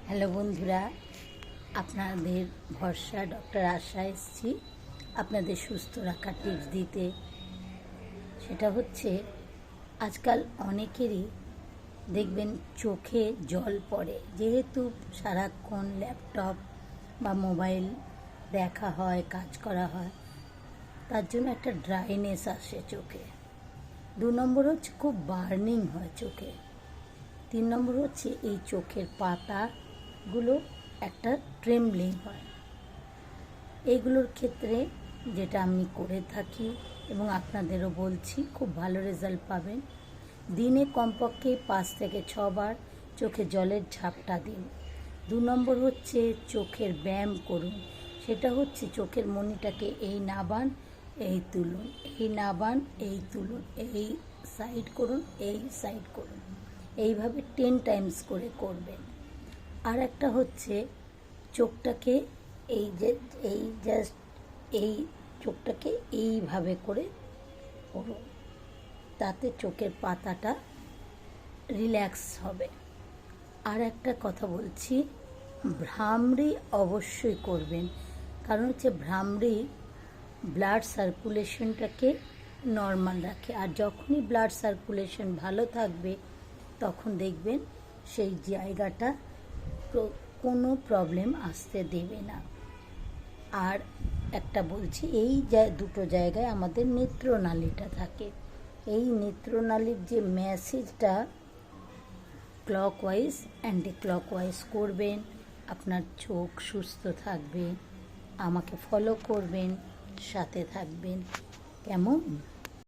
Hello বন্ধুরা, আপনাদের ভরসা ডক্টর আশা এসেছি আপনাদের সুস্থ রাখার টিপস দিতে। সেটা হচ্ছে আজকাল অনেকেরই দেখবেন চোখে জল পড়ে, যেহেতু সারাক্ষণ ল্যাপটপ বা মোবাইল দেখা হয়, কাজ করা হয়, তার জন্য একটা ড্রাইনেস আসে চোখে। 2 নম্বর হচ্ছে খুব বার্নিং হয় চোখে। 3 নম্বর হচ্ছে এই চোখের পাতাগুলো একটা ট্রেমব্লিং হয়। এইগুলোর ক্ষেত্রে যেটা আমি করে থাকি এবং আপনাদেরও বলছি, খুব ভালো রেজাল্ট পাবেন। দিনে কমপক্ষে 5 থেকে 6 বার চোখে জলের ঝাপটা দিন। 2 নম্বর হচ্ছে চোখের ব্যায়াম করুন। সেটা হচ্ছে চোখের মণিটাকে এই নাবান এই তুলুন, এই নাবান এই তুলুন, এই সাইড করুন, এই সাইড করুন, এইভাবে 10 টাইমস করে করবেন। আর একটা হচ্ছে চোখটাকে এই চোখটাকে এইভাবে করে করুন, তাতে চোখের পাতাটা রিল্যাক্স হবে। আর একটা কথা বলছি, ভ্রামরি অবশ্যই করবেন, কারণ হচ্ছে ভ্রামরি ব্লাড সার্কুলেশনটাকে নর্মাল রাখে। আর যখনই ব্লাড সার্কুলেশন ভালো থাকবে তখন দেখবেন সেই জায়গাটা কোনো প্রবলেম আসতে দেবে না। আর একটা বলছি, এই দুটো জায়গায় আমাদের নেত্রনালীটা থাকে। এই নেত্রনালীর যে ম্যাসেজটা ক্লকওয়াইজ অ্যান্টি ক্লকওয়াইজ করবেন, আপনার চোখ সুস্থ থাকবে। আমাকে ফলো করবেন, সাথে থাকবেন, কেমন?